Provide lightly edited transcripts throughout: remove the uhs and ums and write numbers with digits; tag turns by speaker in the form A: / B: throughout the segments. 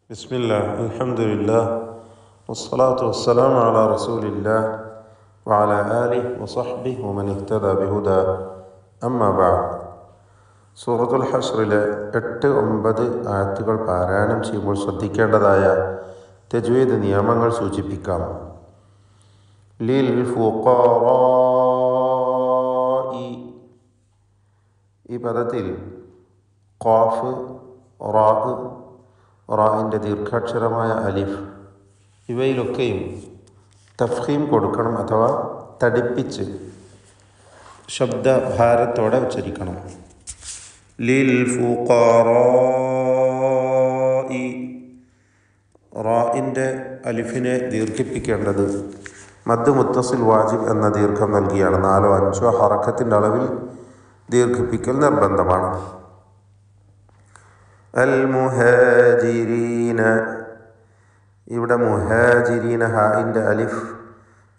A: ബിസ്മില്ലാഹ് അൽഹംദുലില്ലാഹ് വസ്സലാത്തു വസ്സലാമു അലാ റസൂലില്ലാഹ് വഅലാ ആലിഹി വസഹ്ബിഹി വമൻ ഇഹ്തദാ ബിഹുദാ അമ്മാ ബഅദ്. സൂറത്തുൽ ഹശ്റിലെ 8-9 ആയത്തുകൾ പാരായണം ചെയ്യുമ്പോൾ ശ്രദ്ധിക്കേണ്ടതായ തജ്വീദ് നിയമങ്ങൾ സൂചിപ്പിക്കാം. ലിൽ ഫുഖറാഇ, ഈ പദത്തിൽ ഖാഫ്, റാ, റാഇൻ്റെ ദീർഘാക്ഷരമായ അലിഫ് ഇവയിലൊക്കെയും തഫ്ഖീം കൊടുക്കണം, അഥവാ തടിപ്പിച്ച് ശബ്ദഭാരത്തോടെ ഉച്ചരിക്കണം. ലിൽ ഫുഖറാഇ, റാഇൻ്റെ അലിഫിനെ ദീർഘിപ്പിക്കേണ്ടത് മദ് മുത്തസിൽ വാജിബ് എന്ന ദീർഘം നൽകിയാണ്. 4-5 ഹറക്കത്തിൻ്റെ അളവിൽ ദീർഘിപ്പിക്കൽ നിർബന്ധമാണ്. അൽ മുഹാജിരീന, ഇവിടെ മുഹാജിരീന ഹാഇൻ്റെ അലിഫ്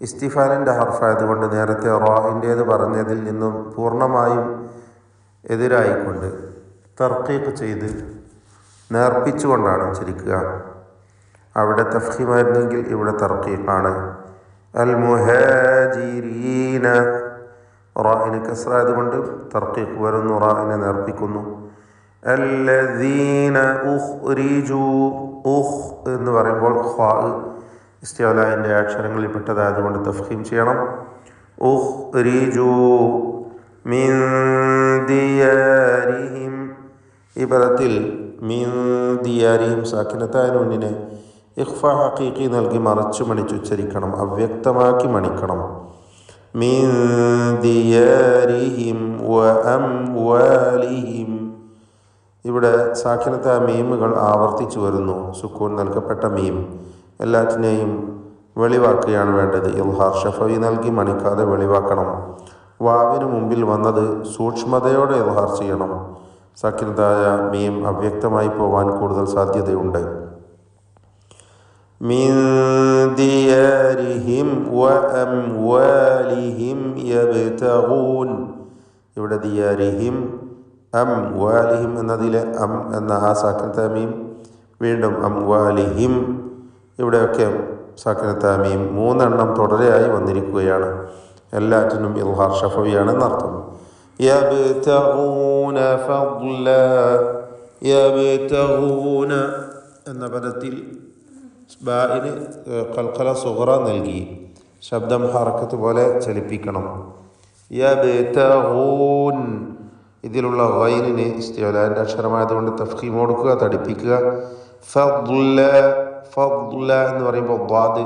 A: ഇസ്തിഫാലിൻ്റെ ഹർഫായതുകൊണ്ട് നേരത്തെ റാഇൻ്റേത് പറഞ്ഞതിൽ നിന്നും പൂർണ്ണമായും എതിരായിക്കൊണ്ട് തർക്കീഖ് ചെയ്ത് നേർപ്പിച്ചുകൊണ്ടാണ് ഉച്ചരിക്കുക. അവിടെ തഫ്ഖീമായിരുന്നെങ്കിൽ ഇവിടെ തർക്കീഖാണ്. അൽ മുഹാജിരീന, റാഇന് കസ്റായതുകൊണ്ട് തർക്കീഖ് വരുന്നു, റാഇനെ നേർപ്പിക്കുന്നു. അല്ലദീന ഉഖ്രിജു, ഉഖ് എന്ന് പറയുമ്പോൾ ഖാ ഇസ്തിഅലാഇൻ്റെ അക്ഷരങ്ങളിൽ പെട്ടതായതുകൊണ്ട് തഫ്ഖീം ചെയ്യണം. ഉഖ്രിജു മിൻ ദിയാരിഹിം, ഈ പദത്തിൽ മിൻ ദിയാരിഹിം സാക്കിനത്തായ നൂനിനെ ഇഖ്ഫാ ഹഖീഖി നൽകി മറച്ചു മണിച്ചുച്ചരിക്കണം, അവ്യക്തമാക്കി മണിക്കണം. മിൻ ദിയാരിഹിം വ അംവാലിഹിം, ഇവിടെ സാക്കിനത്തായ മീമുകൾ ആവർത്തിച്ചു വരുന്നു. സുക്കൂൻ നൽകപ്പെട്ട മീം എല്ലാറ്റിനെയും വെളിവാക്കുകയാണ് വേണ്ടത്. ഇൽഹാർ ഷഫവി നൽകി മണിക്കാതെ വെളിവാക്കണം. വാവിന് മുമ്പിൽ വന്നത് സൂക്ഷ്മതയോടെ ഇൽഹാർ ചെയ്യണം. സാക്കിനത്തായ മീം അവ്യക്തമായി പോവാൻ കൂടുതൽ സാധ്യതയുണ്ട്. മിൻ ദിയാരിഹിം വ അംവാലിഹിം യബ്തഗൂൻ, ഇവിടെ ദിയാരിഹിം അംവാലിഹിം എന്നതിലെ എന്ന ആ സാക്കിനത്തായ മീം വീണ്ടും അംവാലിഹിം, ഇവിടെയൊക്കെ സാക്കിനത്തായ മീം 3 തുടരെയായി വന്നിരിക്കുകയാണ്. എല്ലാറ്റിനും ഇൽഹാർ ഷഫവിയാണ് എന്നർത്ഥം. യബ്തഗൂന ഫദ്ല, യബ്തഗൂന എന്ന പദത്തിൽ ബാഇന് ഖൽഖല സുഗ്റ നൽകി ശബ്ദം ഹറക്കത്ത് പോലെ ചലിപ്പിക്കണം. യബ്തഗൂൻ, ഇതിലുള്ള ഗൈനിന് ഇസ്തിഅലാഇൻ്റെ അക്ഷരമായതുകൊണ്ട് തഫ്ഖീം കൊടുക്കുക, തടിപ്പിക്കുക. ഫദ്ല, ഫദ്ല എന്ന് പറയുമ്പോൾ ദ്വാദ്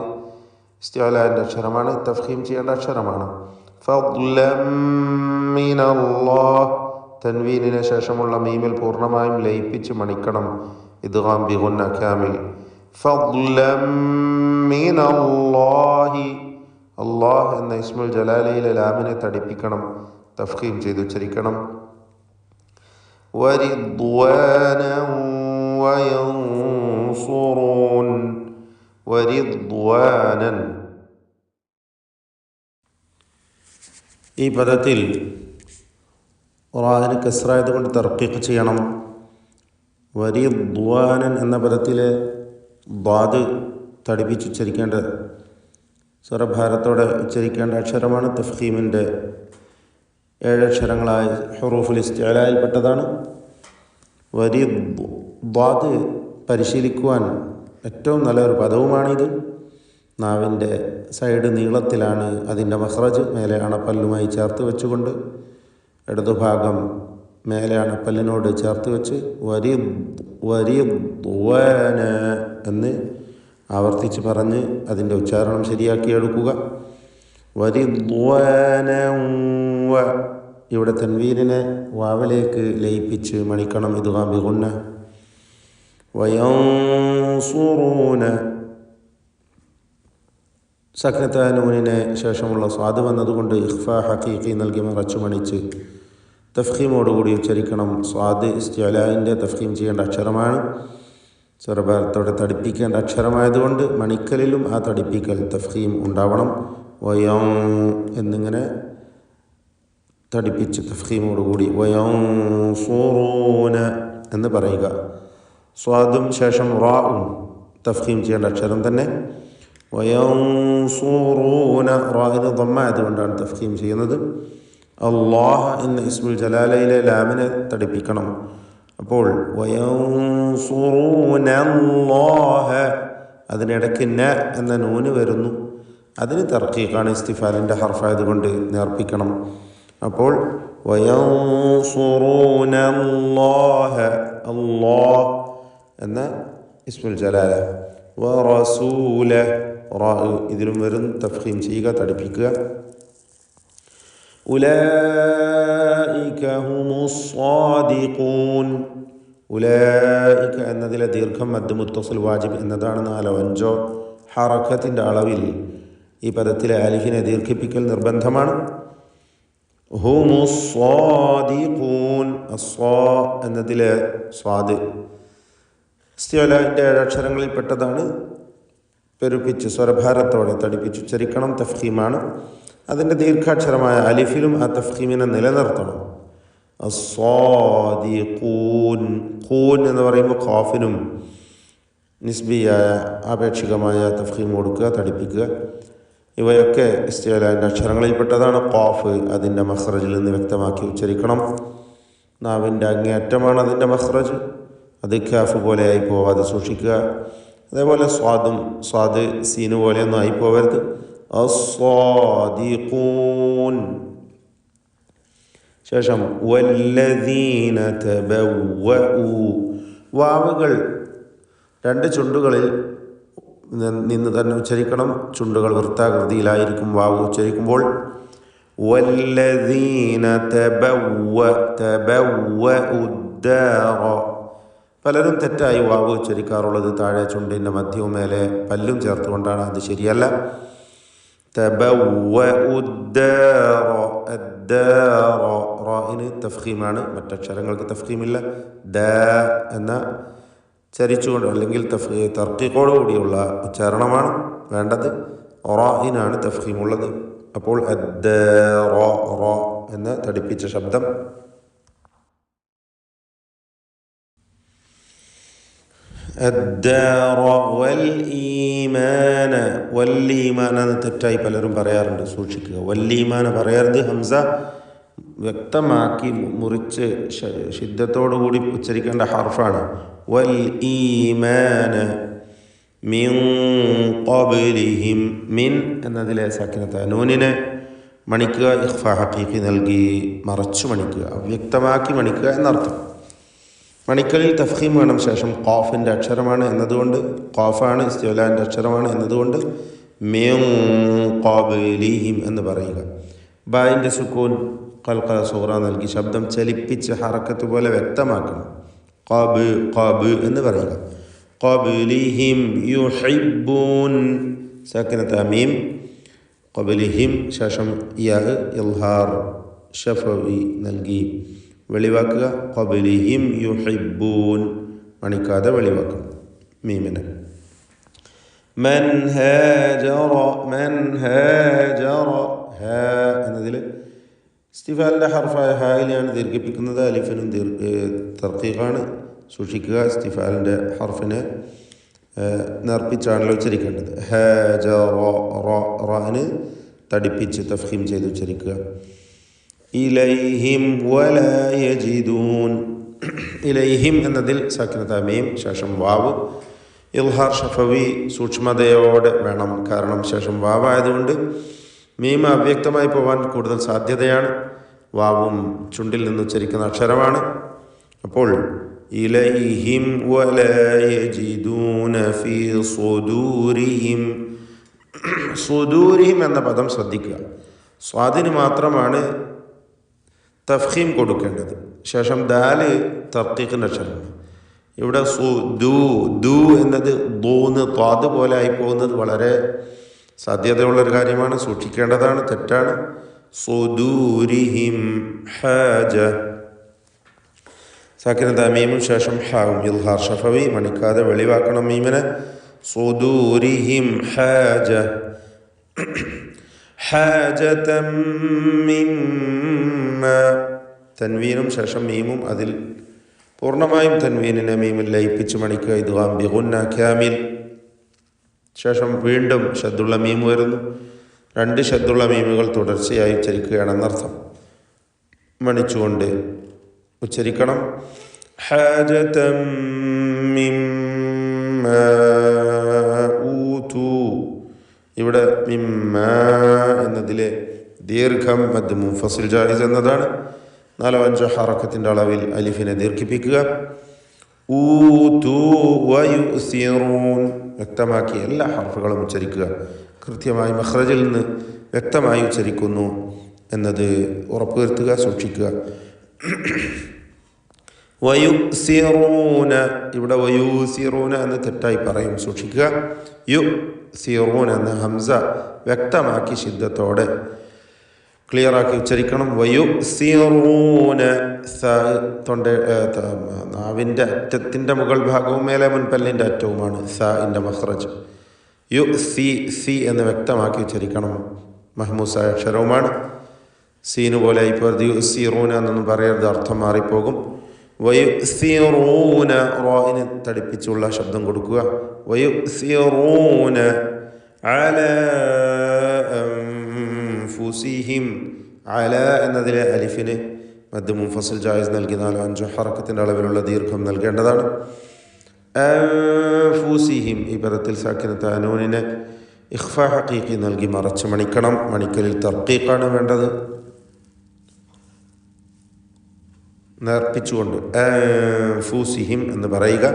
A: ഇസ്തിഅലാഇൻ്റെ അക്ഷരമാണ്, തഫ്ഖീം ചെയ്യേണ്ട അക്ഷരമാണ്. ഫദ്ലം മിനല്ലാഹ്, തൻവീനിന് ശേഷമുള്ള മീമിൽ പൂർണ്ണമായും ലയിപ്പിച്ച് മണിക്കണം, ഇദ്ഗാം ബിഗുന്ന കാമിൽ. ഫദ്ലം മിനല്ലാഹി, അല്ലാഹ് എന്ന ഇസ്മുൽ ജലാലയിലെ ലാമിനെ തടിപ്പിക്കണം, തഫ്ഖീം ചെയ്ത് ഉച്ചരിക്കണം. വരിദ്വാനൻ വയൻസുറൂൻ, വരിദ്വാനൻ, ഈ പദത്തിൽ റാഇന് കസ്റായതുകൊണ്ട് തർക്കീഖ് ചെയ്യണം. വരിദ്വാനൻ എന്ന പദത്തിലെ ദ്വാദ് തടിപ്പിച്ചുച്ചരിക്കേണ്ട സ്വരഭാരത്തോടെ ഉച്ചരിക്കേണ്ട അക്ഷരമാണ്. തഫ്ഖീമിൻ്റെ 7 അക്ഷരങ്ങളായ ഹുറൂഫുൽ ഇസ്തിഅലായിൽപ്പെട്ടതാണ്. ദ്വാദ് പരിശീലിക്കുവാൻ ഏറ്റവും നല്ലൊരു പദവുമാണിത്. നാവിൻ്റെ സൈഡ് നീളത്തിലാണ് അതിൻ്റെ മഖ്റജ്, മേലെ അണപ്പല്ലുമായി ചേർത്ത് വെച്ചുകൊണ്ട് ഇടതുഭാഗം മേലെ അണപ്പല്ലിനോട് ചേർത്ത് വെച്ച് വരിദ്വാന എന്ന് ആവർത്തിച്ച് പറഞ്ഞ് അതിൻ്റെ ഉച്ചാരണം ശരിയാക്കി എടുക്കുക. വരിദ്വാന, ഇവിടെ തൻവീനിനെ വാവിലേക്ക് ലയിപ്പിച്ച് മണിക്കണം, ഇദ്ഗാം ബിഗുന്ന. വയൻസുറൂന, സക്നത്തായ നൂനിനെ ശേഷമുള്ള സ്വാദ് വന്നതുകൊണ്ട് ഇഖ്ഫാ ഹഖീഖി നൽകി മറച്ചു മണിച്ച് തഫ്ഖീമോടുകൂടി ഉച്ചരിക്കണം. സ്വാദ് ഇസ്തിഅലാഇൻ്റെ തഫ്ഖീം ചെയ്യേണ്ട അക്ഷരമാണ്, സ്വരഭാരത്തോടെ തടിപ്പിക്കേണ്ട അക്ഷരമായതുകൊണ്ട് മണിക്കലിലും ആ തടിപ്പിക്കൽ തഫ്ഖീം ഉണ്ടാവണം. വയം എന്നിങ്ങനെ തടിപ്പിച്ച് തഫ്ഖീമോടുകൂടി വയൻസുറൂന എന്ന് പറയുക. സ്വാദും ശേഷം റാഉം തഫ്ഖീം ചെയ്യേണ്ട അക്ഷരം തന്നെ. വയൻസുറൂന റാഇന് ദമ്മ ആയതുകൊണ്ടാണ് തഫ്ഖീം ചെയ്യുന്നത്. അല്ലാഹ എന്ന ഇസ്മുൽ ജലാലയിലെ ലാമിനെ തടിപ്പിക്കണം. അപ്പോൾ വയൻസുറൂനല്ലാഹ അതിനിടയ്ക്ക് ന എന്ന നൂന് വരുന്നു. അതിന് തർക്കീഖാണ്, ഇസ്തിഫാലിൻ്റെ ഹർഫായതുകൊണ്ട് നേർപ്പിക്കണം. അപ്പോൾ വയൻസുറൂനല്ലാഹ അല്ലാഹ് എന്ന ഇസ്മുൽ ജലാല. വറസൂല റാ ഇതിലും വരും തഫ്ഖീം ചെയ്യുക, തടിപ്പിക്കുക. ഉലൈക ഹുമുസ് സ്വാദിഖൂൻ. ഉലൈക എന്നതിലെ ദീർഘം മദ് മുത്തസിൽ വാജിബ് എന്നതാണ്. 4-5 ഹറക്കത്തിൻ്റെ അളവിൽ ഈ പദത്തിലെ അലിഫിനെ ദീർഘിപ്പിക്കൽ നിർബന്ധമാണ്. ഹുമുസ് സ്വാദിഖൂൻ അസ്വാ എന്നതിലെ സ്വാദ് ഇസ്തിഅലാൻ്റെ 7 അക്ഷരങ്ങളിൽ പെട്ടതാണ്. പെരുപ്പിച്ച് സ്വരഭാരത്തോടെ തടിപ്പിച്ച് ഉച്ചരിക്കണം. തഫ്ഖീമാണ്. അതിൻ്റെ ദീർഘാക്ഷരമായ അലിഫിലും ആ തഫ്ഖീമിനെ നിലനിർത്തണം. അസ്വാദിഖൂൻ ഖൂൻ എന്ന് പറയുമ്പോൾ ഖാഫിനും നിസ്ബിയായ ആപേക്ഷികമായ തഫ്ഖീം കൊടുക്കുക, തടിപ്പിക്കുക. ഇവയൊക്കെ ഇസ്തിഅലാൻ്റെ അക്ഷരങ്ങളിൽപ്പെട്ടതാണ്. ഖാഫ് അതിൻ്റെ മഖ്റജിൽ നിന്ന് വ്യക്തമാക്കി ഉച്ചരിക്കണം. നാവിൻ്റെ അങ്ങേയറ്റമാണ് അതിൻ്റെ മഖ്റജ്. അത് ഖാഫ് പോലെയായി പോവാതെ സൂക്ഷിക്കുക. അതേപോലെ സ്വാദ് സീന് പോലെയൊന്നും ആയി പോവരുത്. അസ്വാദിഖൂൻ. ശേഷം വല്ലദീന തബവ്വഉ വാവുകൾ 2 ചുണ്ടുകളിൽ നിന്ന് തന്നെ ഉച്ചരിക്കണം. ചുണ്ടുകൾ വൃത്താകൃതിയിലായിരിക്കും വാവ് ഉച്ചരിക്കുമ്പോൾ. വല്ലദീന തബവ്വഉദ്ദാറ. പലരും തെറ്റായി വാവ് ഉച്ചരിക്കാറുള്ളത് താഴെ ചുണ്ടിൻ്റെ മധ്യവും മേലെ പല്ലും ചേർത്തുകൊണ്ടാണ്. അത് ശരിയല്ല. തബവ്വഉദ്ദാറ അദ്ദാറ റാഇന് തഫ്ഖീമാണ്, മറ്റക്ഷരങ്ങൾക്ക് തഫ്ഖീമില്ല. ദ എന്ന ചരിച്ചുകൊണ്ട് അല്ലെങ്കിൽ തർക്കീഖോട് കൂടിയുള്ള ഉച്ചാരണമാണ് വേണ്ടത്. റാഇനാണ് തഫ്ഖീമുള്ളത്. അപ്പോൾ അദ്ദാറ റ എന്ന് തടിപ്പിച്ച ശബ്ദം. അദ്ദാറ വൽഈമാന. വല്ലീമാന എന്ന് തെറ്റായി പലരും പറയാറുണ്ട്, സൂക്ഷിക്കുക. വല്ലീമാന പറയരുത്. ഹംസ വ്യക്തമാക്കി മുറിച്ച് ശിദ്ദത്തോടുകൂടി ഉച്ചരിക്കേണ്ട ഹർഫാണ്. വൽഈമാന മിൻ ഖബ്ലിഹിം. മിൻ എന്നതിലെ സാക്കിനത്തായ നൂനിനെ മണിക്കുക, ഇഖ്ഫാ ഹഖീഖി നൽകി മറച്ചു മണിക്കുക, അവ്യക്തമാക്കി മണിക്കുക എന്നർത്ഥം. മണിക്കലിൽ തഫ്ഖീം വേണം. ശേഷം ഖാഫിൻ്റെ അക്ഷരമാണ് എന്നതുകൊണ്ട്, ഖാഫാണ് ഇസ്തിഅലാൻ്റെ അക്ഷരമാണ് എന്നതുകൊണ്ട് മിൻ ഖബ്ലിഹിം എന്ന് പറയുക. ബായിൻ്റെ സുക്കൂൻ ഖൽഖല സുഗ്റ നൽകി ശബ്ദം ചലിപ്പിച്ച് ഹറക്കത്ത് പോലെ വ്യക്തമാക്കണം. ഖബ് എന്ന് പറയുക. ഖബ്ലിഹിം യുഹിബ്ബൂൻ സാക്കിനത്ത മീം. ഖബ്ലിഹിം ശേഷം യാ ഇൽഹാർ ഷഫവി നൽകി വെളിവാക്കുക. ഖബ്ലിഹിം യുഹിബ്ബൂൻ മണിക്കാതെ വെളിവാക്കണം മീമിനെ. മൻ ഹാജറ ഹാ എന്നതിൽ ഇസ്തിഫാലിൻ്റെ ഹർഫായ ഹായിലാണ് ദീർഘിപ്പിക്കുന്നത്. അലിഫിനും തർക്കീഖാണ്, സൂക്ഷിക്കുക. ഇസ്തിഫാലിൻ്റെ ഹർഫിനെ നേർപ്പിച്ചാണല്ലോ ഉച്ചരിക്കേണ്ടത്. ഹാജറന് തടിപ്പിച്ച് തഫ്ഖീം ചെയ്ത് ഉച്ചരിക്കുക. ഇലൈഹിം വലാ യജിദൂൻ. ഇലൈഹിം എന്നതിൽ സാക്കിനത മീം ശേഷം വാവ്. ഇൽഹാർ ഷഫവി സൂക്ഷ്മതയോടെ വേണം, കാരണം ശേഷം വാവായതുകൊണ്ട് മീം അവ്യക്തമായി പോകാൻ കൂടുതൽ സാധ്യതയാണ്. വാവും ചുണ്ടിൽ നിന്ന് ഉച്ചരിക്കുന്ന അക്ഷരമാണ്. അപ്പോൾ ഇലൈഹിം വലാ യജിദൂന ഫീ സുദൂരിഹിം. സുദൂരിഹിം എന്ന പദം ശ്രദ്ധിക്കുക. സ്വാദിന് മാത്രമാണ് തഫ്ഖീം കൊടുക്കേണ്ടത്. ശേഷം ദാല് തർക്കീഖിൻ്റെ അക്ഷരമാണ്. ഇവിടെ ദു എന്നത് ദൂന്ന് ത്വാദ് പോലെ ആയി പോകുന്നത് വളരെ സാധ്യതയുള്ളൊരു കാര്യമാണ്, സൂക്ഷിക്കേണ്ടതാണ്, തെറ്റാണ്. സുദൂരിഹിം ഹാജ സാക്കിനത മീമും ശേഷം ഹാവും ഇൽഹാർ ഷഫവി മണിക്കാതെ വെളിവാക്കണം മീമിനെ. സുദൂരിഹിം ഹാജ ഹാജതം മിമ്മ തൻവീനും ശേഷം മീമും അതിൽ പൂർണ്ണമായും തൻവീനിനെ മീമിൽ ലയിപ്പിച്ച് മണിക്കുക. ഇദ്ഗാം ബിഗുന്ന കാമിൽ. ശേഷം വീണ്ടും ഷദ്ദുള്ള മീം വരുന്നു. 2 ഷദ്ദുള്ള മീമുകൾ തുടർച്ചയായി ഉച്ചരിക്കുകയാണെന്നർത്ഥം. മണിച്ചുകൊണ്ട് ഉച്ചരിക്കണം. ഹാജതം മിമ്മാ ഊതു. ഇവിടെ മിമ്മാ എന്നതിലെ ദീർഘം മദ് മുൻഫസിൽ ജായിസ് എന്നതാണ്. 4-5 ഹറക്കത്തിൻ്റെ അളവിൽ അലിഫിനെ ദീർഘിപ്പിക്കുക. ഊതു വയുസിറൂൻ. വ്യക്തമാക്കി എല്ലാ ഹർഫുകളും ഉച്ചരിക്കുക. കൃത്യമായി മഖ്റജിൽ നിന്ന് വ്യക്തമായി ഉച്ചരിക്കുന്നു എന്നത് ഉറപ്പുവരുത്തുക, സൂക്ഷിക്കുക. വയുസിറൂന. ഇവിടെ വയൂസിറൂന എന്ന് തെറ്റായി പറയും, സൂക്ഷിക്കുക. യുസിറൂന എന്ന ഹംസ വ്യക്തമാക്കി ശിദ്ദത്തോടെ ക്ലിയറാക്കി ഉച്ചരിക്കണം. വയുസിറൂന. നാവിൻ്റെ അറ്റത്തിൻ്റെ മുകൾ ഭാഗവും മേലെ മുൻപല്ലിൻ്റെ അറ്റവുമാണ് സഇൻ്റെ മഖ്റജ്. സി എന്ന് വ്യക്തമാക്കി ഉച്ചരിക്കണം. മഹ്മൂസായ അക്ഷരവുമാണ്. സീന് പോലെ ആയിപ്പോരുത്. യുസിറൂന എന്നൊന്നും പറയരുത്, അർത്ഥം മാറിപ്പോകും. വയുസിറൂന. റോയിന് തടിപ്പിച്ചുള്ള ശബ്ദം കൊടുക്കുക. വയുസിറൂന അലാ അൻഫുസിഹിം. അല എന്നതിലെ അലിഫിന് മദ് മുൻഫസിൽ ജായിസ് നൽകി 4-5 ഹറക്കത്തിൻ്റെ അളവിലുള്ള ദീർഘം നൽകേണ്ടതാണ്. അൻഫുസിഹിം. ഈ പദത്തിൽ സാക്കിനത്ത് അനൂനിനെ ഇഖ്ഫാ ഹഖീഖി നൽകി മറച്ച് മണിക്കണം. മണിക്കലിൽ തർക്കീഖാണ് വേണ്ടത്. നേർപ്പിച്ചുകൊണ്ട് അൻഫുസിഹിം എന്ന് പറയുക.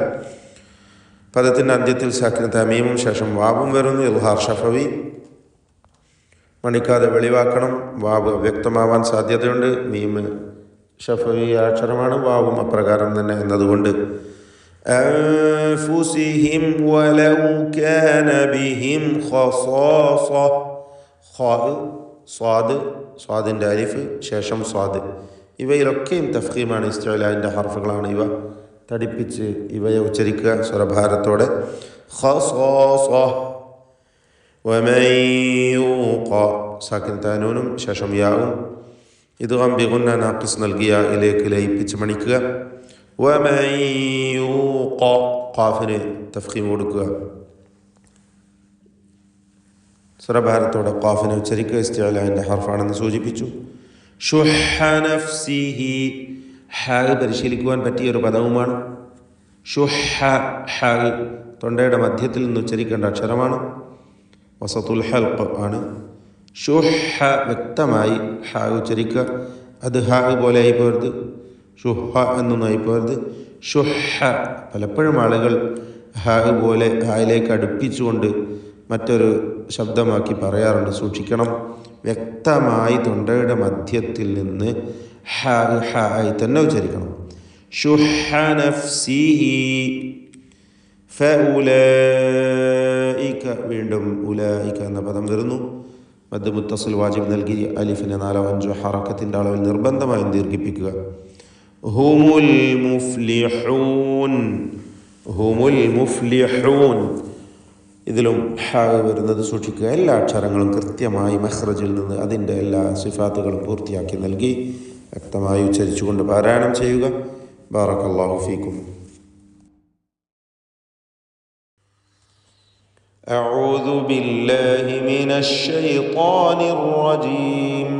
A: പദത്തിൻ്റെ അന്ത്യത്തിൽ സാക്കിനത്ത് അമീമും ശേഷം വാവും വരുന്നു. ഇൽഹാർ ഷഫവി. മണിക്കാതെ വെളിവാക്കണം. വാവ് വ്യക്തമാവാൻ സാധ്യതയുണ്ട്. മീം ഷഫവി അക്ഷരമാണ്, വാവും അപ്രകാരം തന്നെ എന്നതുകൊണ്ട് അൻഫുസിഹിം വലൗ കാന ബിഹിം ഖസാസ. സ്വാദിൻ്റെ അലിഫ് ശേഷം സ്വാദ്. ഇവയിലൊക്കെയും തഫ്ഖീമാണ്, ഇസ്തിഅലാഇൻ്റെ ഹർഫുകളാണ്. ഇവ തടിപ്പിച്ച് ഇവയെ ഉച്ചരിക്കുക സ്വരഭാരത്തോടെ. ഖസാസ. വമൻ യൂഖ. സാക്കിനത്ത് അനൂനും ശേഷം യാവും ഇദ്ഗാം ബിഗുന്ന നാഖിസ് നൽകിയ ഇലേക്ക് ലയിപ്പിച്ച് മണിക്കുക. വമൻ യൂഖ. ഖാഫിന് തഫ്ഖീം കൊടുക്കുക. സ്വരഭാരത്തോടെ ഖാഫിനെ ഉച്ചരിക്കുക. ഇസ്തിഅലാഇൻ്റെ ഹർഫാണെന്ന് സൂചിപ്പിച്ചു. ഷുഹ നഫ്സിഹി. ഹാ പരിശീലിക്കുവാൻ പറ്റിയൊരു പദവുമാണ്. ഷുഹ. ഹാ തൊണ്ടയുടെ മധ്യത്തിൽ നിന്ന് ഉച്ചരിക്കേണ്ട അക്ഷരമാണ്. വസത്തുൽ ഹൽഖ് ആണ്. ഷുഹ വ്യക്തമായി ഹാ ഉച്ചരിക്കുക. അത് ഹാ പോലെ ആയിപ്പോരുത്, ഷുഹ എന്നൊന്നും ആയിപ്പോരുത്. ഷുഹ. പലപ്പോഴും ആളുകൾ ഹാ പോലെ ഹായിലേക്ക് അടുപ്പിച്ചുകൊണ്ട് മറ്റൊരു ശബ്ദമാക്കി പറയാറുണ്ട്, സൂക്ഷിക്കണം. വ്യക്തമായി തൊണ്ടയുടെ മധ്യത്തിൽ നിന്ന് ഹാ ഹാ ആയി തന്നെ ഉച്ചരിക്കണം. ഷുഹ നഫ്സിഹി ഫഉലൈക. വീണ്ടും ഉലൈക എന്ന പദം വരുന്നു. മദ് മുത്തസിൽ വാജിബ് നൽകി അലിഫിനെ 4-5 ഹറക്കത്തിൻ്റെ അളവിൽ നിർബന്ധമായും ദീർഘിപ്പിക്കുക. ഹുമുൽ മുഫ്ലിഹൂൻ. ഹുമുൽ മുഫ്ലിഹൂൻ. ഇതിലും ഹാ വരുന്നത് സൂക്ഷിക്കുക. എല്ലാ അക്ഷരങ്ങളും കൃത്യമായി മഖ്റജിൽ നിന്ന് അതിൻ്റെ എല്ലാ സിഫാത്തുകളും പൂർത്തിയാക്കി നൽകി വ്യക്തമായി ഉച്ചരിച്ചുകൊണ്ട് പാരായണം ചെയ്യുക. ബാറക്കല്ലാഹു ഫീക്കും. أعوذ بالله من الشيطان الرجيم.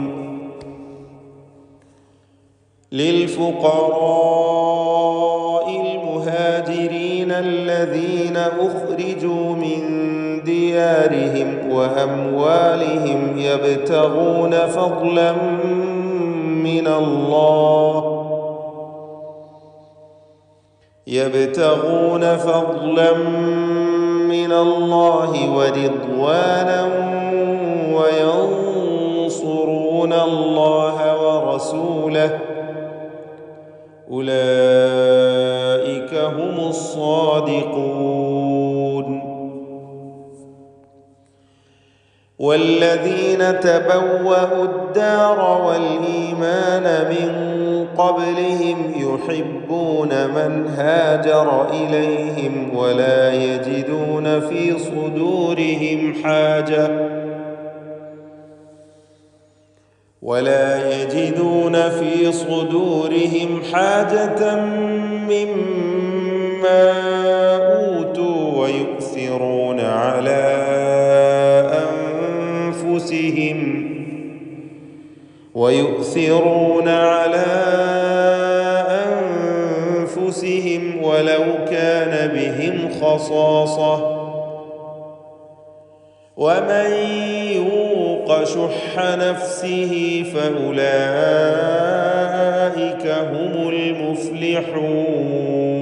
A: للفقراء المهاجرين الذين أخرجوا من ديارهم وأموالهم يبتغون فضلا من الله ورضوانا وينصرون الله ورسوله أولئك هم الصادقون. والذين تبوأوا الدار والإيمان من قبلهم يحبون من هاجر إليهم ولا يجدون في يجدون في صدورهم حاجة مما أوتوا ويؤثرون على أنفسهم ولو كان بهم خصاصة ومن يوق شح نفسه فأولئك هم المفلحون.